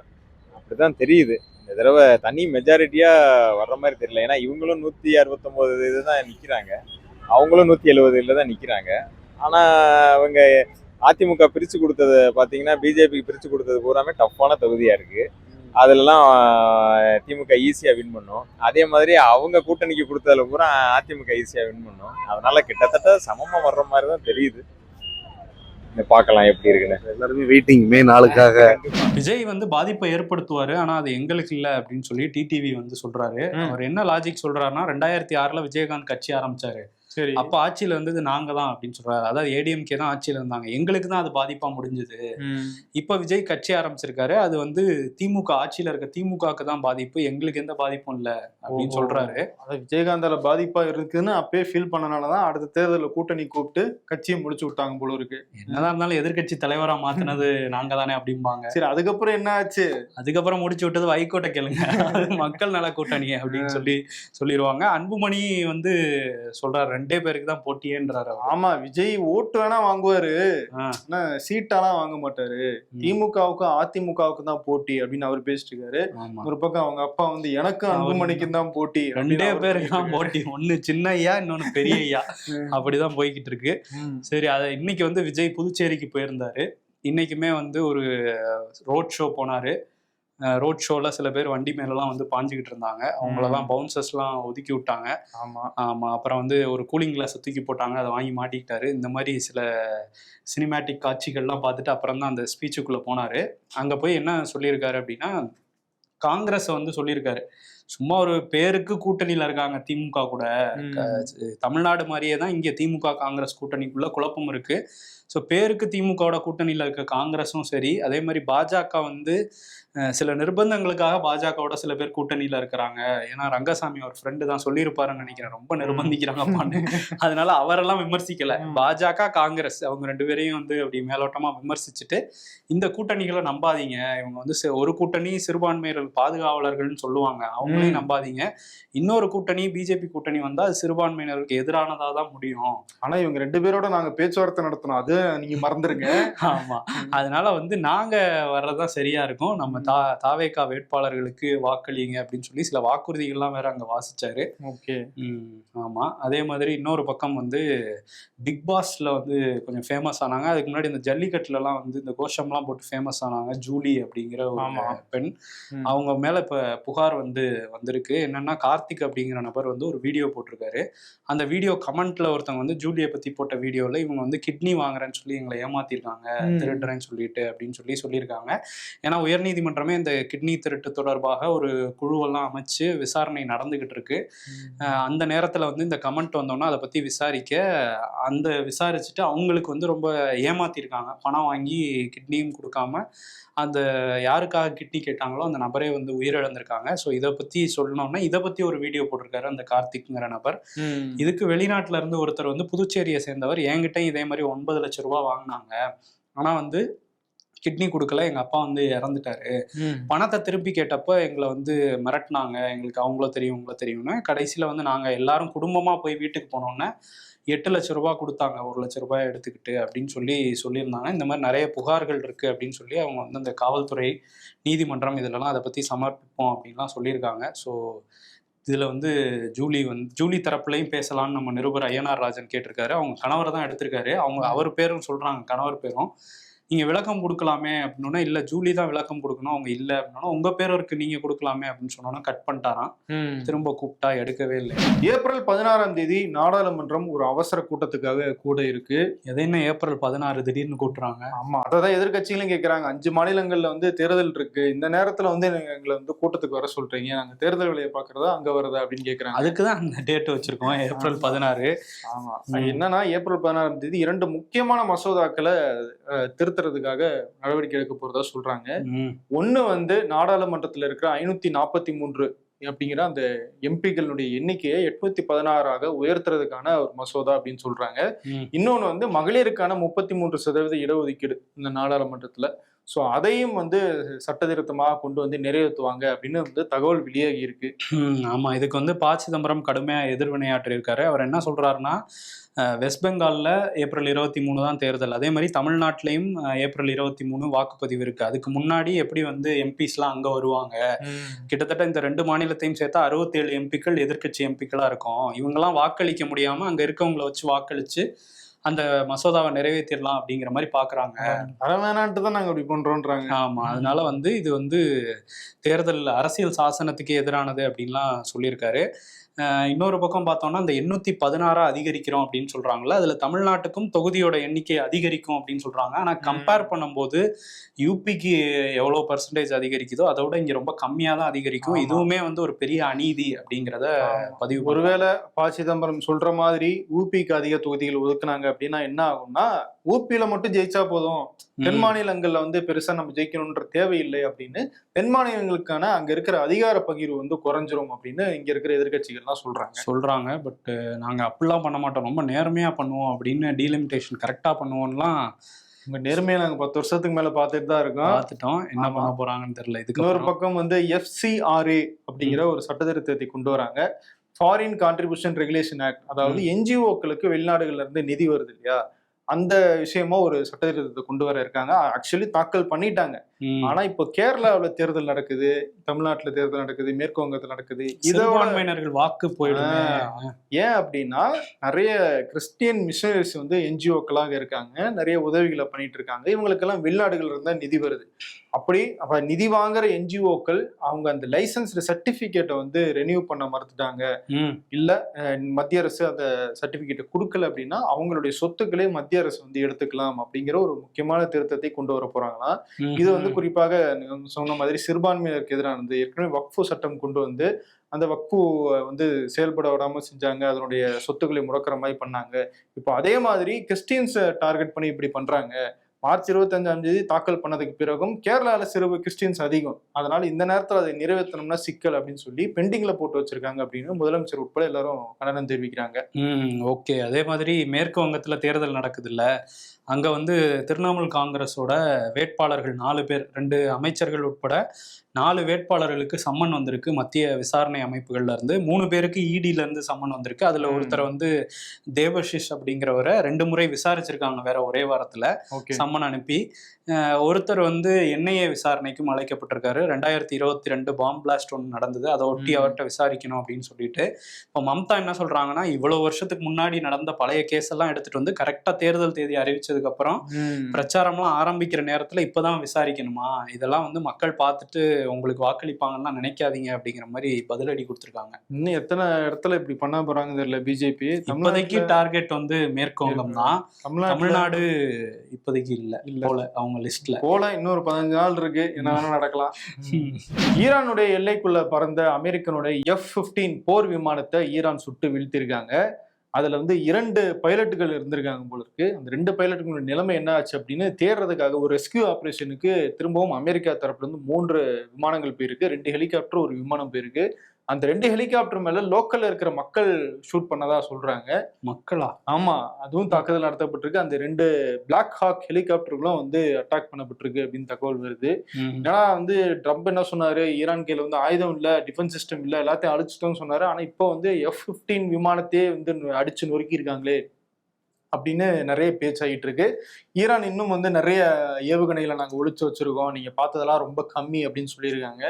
அப்படிதான் தெரியுது. இந்த தடவை தனி மெஜாரிட்டியா வர்ற மாதிரி தெரியல. ஏன்னா இவங்களும் 169 இதுதான் நிக்கிறாங்க, அவங்களும் 170 தான் நிக்கிறாங்க. ஆனா அவங்க அதிமுக பிரிச்சு கொடுத்தது பாத்தீங்கன்னா, பிஜேபிக்கு பிரிச்சு கொடுத்தது பூராமே டஃப்பான தொகுதியா இருக்கு. அதுலலாம் திமுக ஈஸியா வின் பண்ணும். அதே மாதிரி அவங்க கூட்டணிக்கு கொடுத்ததுல பூரா அதிமுக ஈஸியா வின் பண்ணும். அதனால கிட்டத்தட்ட சமமா வர்ற மாதிரி தான் தெரியுது. பார்க்கலாம் எப்படி இருக்குன்னு. எல்லாருமே வெயிட்டிங் மே 4க்காக. விஜய் வந்து பாதிப்பை ஏற்படுத்துவாரு, ஆனா அது எங்களுக்கு இல்ல அப்படின்னு சொல்லி டிடிவி வந்து சொல்றாரு. அவர் என்ன லாஜிக் சொல்றாருன்னா, 2006ல் விஜயகாந்த் கட்சி ஆரம்பிச்சாரு, சரி, அப்ப ஆட்சியில இருந்தது நாங்க தான் அப்படின்னு சொல்றாரு. அதாவது ஏடிஎம்கே தான் ஆட்சியில இருந்தாங்க, எங்களுக்கு தான் அது பாதிப்பா முடிஞ்சது. இப்ப விஜய் கட்சி ஆரம்பிச்சிருக்காரு, அது வந்து திமுக ஆட்சியில இருக்க திமுகவுக்கு தான் பாதிப்பு, எங்களுக்கு எந்த பாதிப்பும் இல்ல அப்படின்னு சொல்றாரு. அது விஜயகாந்தால பாதிப்பா இருக்குன்னு அப்பயே ஃபீல் பண்ணனாலதான் அடுத்த தேர்தலில் கூட்டணி கூப்பிட்டு கட்சியை முடிச்சு விட்டாங்க போல இருக்கு. என்னதான் இருந்தாலும் எதிர்கட்சி தலைவரா மாத்தினது நாங்க தானே அப்படிம்பாங்க. சரி, அதுக்கப்புறம் என்ன ஆச்சு? அதுக்கப்புறம் முடிச்சு விட்டது வைகோட்டை கேளுங்க, மக்கள் நல கூட்டணி அப்படின்னு சொல்லிடுவாங்க. அன்புமணி வந்து சொல்றாரு 2 பேருக்கு தான் போட்டியேன்றாரு. ஆமா, விஜய் ஓட்டு வேணா வாங்குவாரு, ஆனா சீட்டாலாம் வாங்க மாட்டாரு. திமுகவுக்கும் அதிமுகவுக்கும் தான் போட்டி அப்படின்னு அவர் பேசிட்டு இருக்காரு. ஒரு பக்கம் அவங்க அப்பா வந்து எனக்கும் அன்புமணிக்கும் தான் போட்டி, 2 பேருக்கு தான் போட்டி, ஒண்ணு சின்ன ஐயா இன்னொன்னு பெரிய ஐயா, அப்படிதான் போய்கிட்டு இருக்கு. சரி, அதை இன்னைக்கு வந்து விஜய் புதுச்சேரிக்கு போயிருந்தாரு. இன்னைக்குமே வந்து ஒரு ரோட் ஷோ போனாரு. ரோட் ஷோல சில பேர் வண்டி மேலலாம் வந்து பாஞ்சுக்கிட்டு இருந்தாங்க, அவங்களெல்லாம் பவுன்சர்ஸ்லாம் ஒதுக்கி விட்டாங்க. ஆமா, அப்புறம் வந்து ஒரு கூலிங் கிளாஸ் தூக்கி போட்டாங்க, அதை வாங்கி மாட்டிக்கிட்டாரு. இந்த மாதிரி சில சினிமேட்டிக் காட்சிகள்லாம் பார்த்துட்டு அப்புறம் தான் அந்த ஸ்பீச்சுக்குள்ள போனாரு. அங்க போய் என்ன சொல்லியிருக்காரு அப்படின்னா, காங்கிரஸ் வந்து சொல்லியிருக்காரு, சும்மா ஒரு பேருக்கு கூட்டணியில இருக்காங்க திமுக கூட, தமிழ்நாடு மாதிரியே தான் இங்க திமுக காங்கிரஸ் கூட்டணிக்குள்ள குழப்பம் இருக்கு. ஸோ பேருக்கு திமுகவோட கூட்டணியில இருக்க காங்கிரஸும் சரி, அதே மாதிரி பாஜக வந்து சில நிர்பந்தங்களுக்காக பாஜகவோட சில பேர் கூட்டணியில இருக்கிறாங்க. ஏன்னா ரங்கசாமி அவர் ஃப்ரெண்டு தான் சொல்லியிருப்பாருன்னு நினைக்கிறேன், ரொம்ப நிர்பந்திக்கிறாங்கப்பான்னு. அதனால அவரெல்லாம் விமர்சிக்கல, பாஜக காங்கிரஸ் அவங்க 2 பேரையும் வந்து அப்படி மேலோட்டமா விமர்சிச்சுட்டு, இந்த கூட்டணிகளை நம்பாதீங்க, இவங்க வந்து ஒரு கூட்டணி சிறுபான்மையினர் பாதுகாவலர்கள்னு சொல்லுவாங்க, அவங்க அவங்களையும் நம்பாதீங்க. இன்னொரு கூட்டணி பிஜேபி கூட்டணி வந்தா அது சிறுபான்மையினருக்கு எதிரானதா தான் முடியும். ஆனா இவங்க 2 பேரோட நாங்க பேச்சுவார்த்தை நடத்தணும், அது நீங்க மறந்துருங்க. ஆமா, அதனால நாங்க வர்றதுதான் சரியா இருக்கும். நம்ம தாவேகா வேட்பாளர்களுக்கு வாக்களிங்க அப்படின்னு சொல்லி சில வாக்குறுதிகள்லாம் வேற அங்க வாசிச்சாரு. ஓகே. ஆமா, அதே மாதிரி இன்னொரு பக்கம் பிக் பாஸ்ல கொஞ்சம் ஃபேமஸ் ஆனாங்க. அதுக்கு முன்னாடி இந்த ஜல்லிக்கட்டுல எல்லாம் இந்த கோஷம்லாம் போட்டு ஃபேமஸ் ஆனாங்க ஜூலி அப்படிங்கிற ஒரு பெண். அவங்க மேல இப்ப புகார் வந்திருக்கு. என்னன்னா கார்த்திக் அப்படிங்கிற நபர் ஒரு வீடியோ போட்டிருக்காரு. அந்த வீடியோ கமெண்ட்ல ஒருத்தவங்க ஜூலியை பத்தி போட்ட வீடியோல இவங்க கிட்னி வாங்குறேன்னு சொல்லி எங்களை ஏமாத்திருக்காங்க, திருடுறேன்னு சொல்லிட்டு அப்படின்னு சொல்லியிருக்காங்க. ஏன்னா உயர்நீதிமன்றமே இந்த கிட்னி திருட்டு தொடர்பாக ஒரு குழுவெல்லாம் அமைச்சு விசாரணை நடந்துகிட்டு இருக்கு. அந்த நேரத்துல இந்த கமெண்ட் வந்தோம்னா அதை பத்தி விசாரிச்சுட்டு அவங்களுக்கு ரொம்ப ஏமாத்திருக்காங்க. பணம் வாங்கி கிட்னியும் கொடுக்காம அந்த யாருக்காக கிட்னி கேட்டாங்களோ அந்த நபரே உயிரிழந்திருக்காங்க. ஸோ இதை பத்தி சொல்லணும்னா இதை பத்தி ஒரு வீடியோ போட்டிருக்காரு அந்த கார்த்திக்ங்கிற நபர். இதுக்கு வெளிநாட்டுல இருந்து ஒருத்தர் புதுச்சேரியை சேர்ந்தவர் என்கிட்ட இதே மாதிரி 9 லட்சம் ரூபாய் வாங்கினாங்க, ஆனா கிட்னி கொடுக்கல, எங்க அப்பா இறந்துட்டாரு, பணத்தை திருப்பி கேட்டப்ப எங்களை மிரட்டினாங்க, எங்களுக்கு அவங்கள தெரியும் உங்களை தெரியும்னு. கடைசியில நாங்க எல்லாரும் குடும்பமா போய் வீட்டுக்கு போனோம்னா 8 லட்சம் ரூபாய் கொடுத்தாங்க, 1 லட்சம் ரூபாய் எடுத்துக்கிட்டு அப்படின்னு சொல்லியிருந்தாங்க. இந்த மாதிரி நிறைய புகார்கள் இருக்கு அப்படின்னு சொல்லி அவங்க இந்த காவல்துறை, நீதிமன்றம் இதுலலாம் அதை பத்தி சமர்ப்பிப்போம் அப்படின்லாம் சொல்லியிருக்காங்க. ஸோ இதுல ஜூலி தரப்புலையும் பேசலாம்னு நம்ம நிருபர் ஐயனார் ராஜன் கேட்டிருக்காரு. அவங்க கணவரை தான் எடுத்திருக்காரு. அவர் பேரும் சொல்றாங்க, கணவர் பேரும். நீங்க விளக்கம் கொடுக்கலாமே அப்படின்னா இல்ல ஜூலி தான் விளக்கம் கொடுக்கணும், அவங்க இல்ல அப்படின்னா உங்க பேரும் இருக்கு நீங்க கொடுக்கலாமே அப்படின்னு சொன்னோன்னா கட் பண்ணிட்டாராம். திரும்ப கூப்பிட்டா எடுக்கவே இல்லை. ஏப்ரல் 16ஆம் தேதி நாடாளுமன்றம் ஒரு அவசர கூட்டத்துக்காக கூட இருக்கு. எதையுமே ஏப்ரல் 16 திடீர்னு கூட்டுறாங்க. ஆமா, அதான் எதிர்கட்சிகளும் கேட்கறாங்க. 5 மாநிலங்கள்ல தேர்தல் இருக்கு, இந்த நேரத்துல எங்களை கூட்டத்துக்கு வர சொல்றீங்க, நாங்க தேர்தல் வேலையை பாக்குறதா அங்க வருதா அப்படின்னு கேட்கறாங்க. அதுக்குதான் அந்த டேட் வச்சிருக்கோம், ஏப்ரல் 16. ஆமா, என்னன்னா ஏப்ரல் 16ஆம் தேதி 2 முக்கியமான மசோதாக்களை திருத்துறதுக்காக நடவடிக்கை எடுக்க போறதா சொல்றாங்க. ஒண்ணு நாடாளுமன்றத்துல இருக்கிற 543 அப்படிங்கிற அந்த எம்பிக்களுடைய எண்ணிக்கையை 816 உயர்த்துறதுக்கான ஒரு மசோதா அப்படின்னு சொல்றாங்க. இன்னொன்னு மகளிருக்கான 33% இடஒதுக்கீடு இந்த நாடாளுமன்றத்துல. ஸோ அதையும் சட்ட திருத்தமாக கொண்டு நிறைவேற்றுவாங்க அப்படின்னு தகவல் வெளியாகி இருக்கு. ஆமா, இதுக்கு ப. சிதம்பரம் கடுமையா எதிர்வினையாற்றி இருக்காரு. அவர் என்ன சொல்றாருன்னா வெஸ்ட் பெங்கால்ல ஏப்ரல் 23 தான் தேர்தல், அதே மாதிரி தமிழ்நாட்டிலையும் ஏப்ரல் 23 வாக்குப்பதிவு இருக்கு. அதுக்கு முன்னாடி எப்படி எம்பிஸ்லாம் அங்க வருவாங்க, கிட்டத்தட்ட இந்த 2 மாநிலத்தையும் சேர்த்தா 67 எம்பிக்கள் எதிர்கட்சி எம்பிக்களா இருக்கும். இவங்கெல்லாம் வாக்களிக்க முடியாம அங்க இருக்கவங்களை வச்சு வாக்களிச்சு அந்த மசோதாவை நிறைவேற்றிடலாம் அப்படிங்கிற மாதிரி பாக்குறாங்க. வேணான்ட்டு தான் நாங்க இப்படி பண்றோம்ன்றாங்க. ஆமா, அதனால இது தேர்தல் அரசியல் சாசனத்துக்கு எதிரானது அப்படின்லாம் சொல்லியிருக்காரு. இன்னொரு பக்கம் பார்த்தோம்னா இந்த 816 அதிகரிக்கிறோம் அப்படின்னு சொல்றாங்கல்ல, அதுல தமிழ்நாட்டுக்கும் தொகுதியோட எண்ணிக்கை அதிகரிக்கும் அப்படின்னு சொல்றாங்க. ஆனா கம்பேர் பண்ணும்போது யூபிக்கு எவ்வளவு பர்சன்டேஜ் அதிகரிக்குதோ அதை விட இங்க ரொம்ப கம்மியா தான் அதிகரிக்கும். இதுவுமே ஒரு பெரிய அநீதி அப்படிங்கிறத பதிவு. ஒருவேளை ப. சிதம்பரம் சொல்ற மாதிரி யூபிக்கு அதிக தொகுதிகள் ஒதுக்குனாங்க அப்படின்னா என்ன ஆகும்னா, ஊபியில மட்டும் ஜெயிச்சா போதும், தென் மாநிலங்கள்ல பெருசா நம்ம ஜெயிக்கணும்ன்ற தேவையில்லை அப்படின்னு தென் மாநிலங்களுக்கான அங்க இருக்கிற அதிகார பகிர்வு குறைஞ்சிரும் அப்படின்னு இங்க இருக்கிற எதிர்கட்சிகள்லாம் சொல்றாங்க. பட் நாங்க அப்படிலாம் பண்ண மாட்டோம், ரொம்ப நேர்மையா பண்ணுவோம் அப்படின்னு, டீலிமிட்டேஷன் கரெக்டா பண்ணுவோம்லாம். உங்க நேர்மையை நாங்க 10 வருஷத்துக்கு மேல பார்த்துட்டு தான் பார்த்துட்டோம். என்ன பண்ண போறாங்கன்னு தெரியல. இதுக்கு இன்னொரு பக்கம் FCRA அப்படிங்கிற ஒரு சட்டத்திருத்தத்தை கொண்டு வராங்க. Foreign contribution regulation act. அதாவது NGO-க்களுக்கு வெளிநாடுகள்ல இருந்து நிதி வருது இல்லையா, அந்த விஷயமா ஒரு சட்டத்திருத்தத்தை கொண்டு வர இருக்காங்க. ஆக்சுவலி தாக்கல் பண்ணிட்டாங்க. ஆனா இப்போ கேரளாவில் தேர்தல் நடக்குது, தமிழ்நாட்டுல தேர்தல் நடக்குது, மேற்கு வங்கத்தில் நடக்குது. சிறுபான்மையினர்கள் வாக்கு போயிடுங்க. ஏன் அப்படின்னா நிறைய கிறிஸ்டியன் மிஷனரிஸ் NGO-க்களாக இருக்காங்க, நிறைய உதவிகளை பண்ணிட்டு இருக்காங்க. இவங்களுக்கெல்லாம் வெளிநாடுகள் இருந்தா நிதி வருது. அப்ப நிதி வாங்குற NGO-க்கள் அவங்க அந்த லைசன்ஸ் சர்டிபிகேட்டை ரெனியூ பண்ண மறுத்துட்டாங்க, இல்ல மத்திய அரசு அந்த சர்டிபிகேட்டை கொடுக்கல அப்படின்னா அவங்களுடைய சொத்துக்களே மத்திய அரசு எடுத்துக்கலாம் அப்படிங்கிற ஒரு முக்கியமான திருத்தத்தை கொண்டு வர போறாங்களா. இது குறிப்பாக சொன்ன மாதிரி சிறுபான்மையினருக்கு எதிரானது. ஏற்கனவே வக்ஃபு சட்டம் கொண்டு அந்த வக்ஃபு செயல்பட விடாம செஞ்சாங்க, அதனுடைய சொத்துக்களை முடக்கிற மாதிரி பண்ணாங்க. இப்போ அதே மாதிரி கிறிஸ்டியன்ஸை டார்கெட் பண்ணி இப்படி பண்றாங்க, மார்ச் 25ஆம் தேதி தாக்கல் பண்ணதுக்கு பிறகும் கேரளால சிறுவ கிறிஸ்டியன்ஸ் அதிகம், அதனால இந்த நேரத்துல அதை நிறைவேற்றணும்னா சிக்கல் அப்படின்னு சொல்லி பெண்டிங்ல போட்டு வச்சிருக்காங்க அப்படின்னு முதலமைச்சர் உட்பட எல்லாரும் கண்டனம் தெரிவிக்கிறாங்க. ஓகே. அதே மாதிரி மேற்கு வங்கத்துல தேர்தல் நடக்குது இல்ல, அங்க வந்து திரிணாமுல் காங்கிரஸோட வேட்பாளர்கள் 4 பேர், 2 அமைச்சர்கள் உட்பட 4 வேட்பாளர்களுக்கு சம்மன் வந்திருக்கு மத்திய விசாரணை அமைப்புகள்ல இருந்து. 3 பேருக்கு இடில இருந்து சம்மன் வந்திருக்கு. அதுல ஒருத்தர் வந்து தேவஷிஷ் அப்படிங்கிறவரை 2 முறை விசாரிச்சிருக்காங்க வேற ஒரே வாரத்துல சம்மன் அனுப்பி. ஒருத்தர் வந்து என்ஐஏ விசாரணைக்கும் அழைக்கப்பட்டிருக்காரு. 2022 பாம் பிளாஸ்ட் ஒன்று நடந்தது, அதை ஒட்டி அவர்கிட்ட விசாரிக்கணும் அப்படின்னு சொல்லிட்டு. இப்போ மம்தா என்ன சொல்றாங்கன்னா, இவ்வளவு வருஷத்துக்கு முன்னாடி நடந்த பழைய கேஸ் எல்லாம் எடுத்துட்டு வந்து கரெக்டா தேர்தல் தேதி அறிவிச்சதுக்கு அப்புறம் பிரச்சாரம்லாம் ஆரம்பிக்கிற நேரத்துல இப்பதான் விசாரிக்கணுமா, இதெல்லாம் வந்து மக்கள் பார்த்துட்டு உங்களுக்கு வாக்களிப்பாங்கன்னா நினைக்காதீங்க அப்படிங்கிற மாதிரி பதிலடி கொடுத்துருக்காங்க. இன்னும் எத்தனை இடத்துல இப்படி பண்ண போறாங்க தெரியல பிஜேபி. இப்போதைக்கு டார்கெட் வந்து மேற்கு வங்கம் தான், தமிழ்நாடு இப்போதைக்கு இல்ல போல அவங்க லிஸ்ட்ல. போல இன்னொரு 15 நாள் இருக்கு, என்ன வேணா நடக்கலாம். ஈரானுடைய எல்லைக்குள்ள பறந்த அமெரிக்கனுடைய F-15 போர் விமானத்தை ஈரான் சுட்டு வீழ்த்திருக்காங்க. அதுல வந்து 2 பைலட்டுகள் இருந்திருக்காங்க போல இருக்கு. அந்த 2 பைலட்டுகளோட நிலைமை என்ன ஆச்சு அப்படின்னு தேடுறதுக்காக ஒரு ரெஸ்கியூ ஆபரேஷனுக்கு திரும்பவும் அமெரிக்கா தரப்புல இருந்து 3 விமானங்கள் போயிருக்கு, 2 ஹெலிகாப்டர், ஒரு விமானம் போயிருக்கு. அந்த 2 ஹெலிகாப்டர் மேல லோக்கல்ல இருக்கிற மக்கள் ஷூட் பண்ணதா சொல்றாங்க. மக்களா? ஆமா, அதுவும் தாக்குதல் நடத்தப்பட்டிருக்கு. அந்த 2 பிளாக் ஹாக் ஹெலிகாப்டர்களும் வந்து அட்டாக் பண்ணப்பட்டிருக்கு அப்படின்னு தகவல் வருது. ஏன்னா வந்து ட்ரம்ப் என்ன சொன்னாரு, ஈரான் கையில வந்து ஆயுதம் இல்ல, டிஃபென்ஸ் சிஸ்டம் இல்ல, எல்லாத்தையும் அழிச்சிட்டோம்னு சொன்னாரு. ஆனா இப்போ வந்து F-15 விமானத்தையே வந்து அடிச்சு நொறுக்கி இருக்காங்களே அப்படின்னு நிறைய பேச்சாகிட்டு இருக்கு. ஈரான் இன்னும் வந்து நிறைய ஏவுகணைகளை நாங்க ஒழிச்சு வச்சிருக்கோம், நீங்க பார்த்ததெல்லாம் ரொம்ப கம்மி அப்படின்னு சொல்லியிருக்காங்க.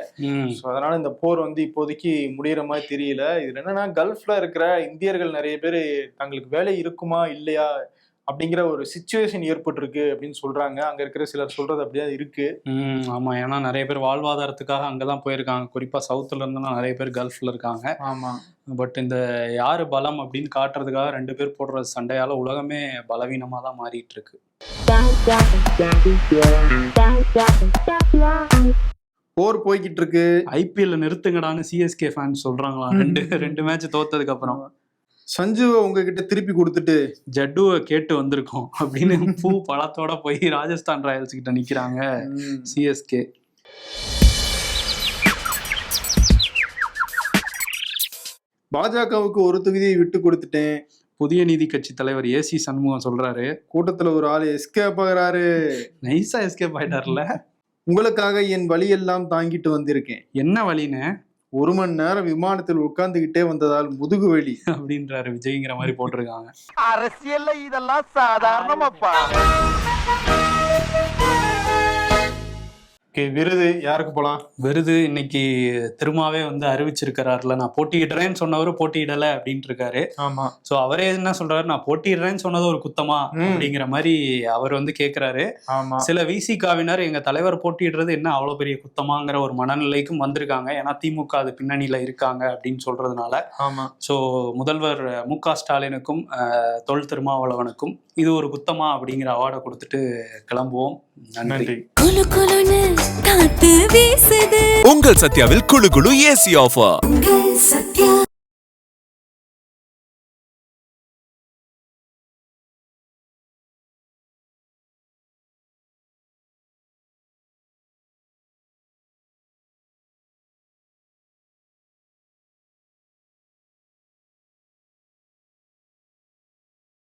ஸோ அதனால இந்த போர் வந்து இப்போதைக்கு முடிகிற மாதிரி தெரியல. இதுல என்னன்னா, கல்ஃப்ல இருக்கிற இந்தியர்கள் நிறைய பேர் தங்களுக்கு வேலை இருக்குமா இல்லையா அப்படிங்கிற ஒரு சிச்சுவேஷன் ஏற்பட்டிருக்கு அப்படின்னு சொல்றாங்க. அங்க இருக்கிற சிலர் சொல்றது அப்படியே இருக்கு. ஆமா, ஏன்னா நிறைய பேர் வாழ்வாதாரத்துக்காக அங்கதான் போயிருக்காங்க. குறிப்பா சவுத்துல இருந்துலாம் நிறைய பேர் கல்ஃப்ல இருக்காங்க. ஆமா, பட் இந்த யாரு பலம் அப்படின்னு காட்டுறதுக்காக 2 பேர் போடுற சண்டையால உலகமே பலவீனமா தான் மாறிட்டு இருக்கு. போர் போய்கிட்டு இருக்கு. IPL நிறுத்துங்கடான்னு CSK ஃபேன்ஸ் சொல்றாங்களா, 2 மேட்ச் தோத்ததுக்கு அப்புறம். சஞ்சுவை உங்ககிட்ட திருப்பி கொடுத்துட்டு ஜட்டுவை கேட்டு வந்திருக்கோம் அப்படின்னு பூ பழத்தோட போய் ராஜஸ்தான் ராயல்ஸ் கிட்ட நிக்கிறாங்க CSK. பாஜகவுக்கு ஒரு தொகுதியை விட்டு கொடுத்துட்டேன், புதிய நீதி கட்சி தலைவர் AC சண்முகம் சொல்றாரு. கூட்டத்துல ஒரு ஆள் எஸ்கேப் ஆகிறாரு. நைஸா எஸ்கேப் ஆயிட்டார்ல. உங்களுக்காக என் வழியெல்லாம் தாங்கிட்டு வந்திருக்கேன். என்ன வழின்னு? 1 மணி நேரம் விமானத்தில் உட்கார்ந்துகிட்டே வந்ததால் முதுகு வலி அப்படின்றாரு விஜய்ங்கிற மாதிரி போட்டிருக்காங்க. அரசியல்ல இதெல்லாம் சாதாரணமாப்பா. விருது யாருக்கு போலாம்? விருது இன்னைக்கு திரும்பவே வந்து அறிவிச்சிருக்கிறாருல, நான் போட்டியிடுறேன்னு சொன்னவரு போட்டியிடல அப்படின்ட்டு இருக்காரு. ஆமா. சோ அவரே என்ன சொல்றாரு, நான் போட்டியிடுறேன்னு சொன்னது ஒரு குத்தமா அப்படிங்கிற மாதிரி அவர் வந்து கேக்குறாரு. ஆமா. சில விசிகாவினர் எங்க தலைவர் போட்டியிடுறது என்ன அவ்வளவு பெரிய குத்தமாங்கிற ஒரு மனநிலைக்கும் வந்திருக்காங்க. ஏன்னா திமுக அது பின்னணியில இருக்காங்க அப்படின்னு சொல்றதுனால. ஆமா. சோ முதல்வர் MK ஸ்டாலினுக்கும் தொல் திருமாவளவனுக்கும் இது ஒரு குத்தமா அப்படிங்கிற அவார்டை கொடுத்துட்டு கிளம்புவோம். நன்றி. உங்கள் சத்யாவில் குளு குளு AC ஆஃபர்.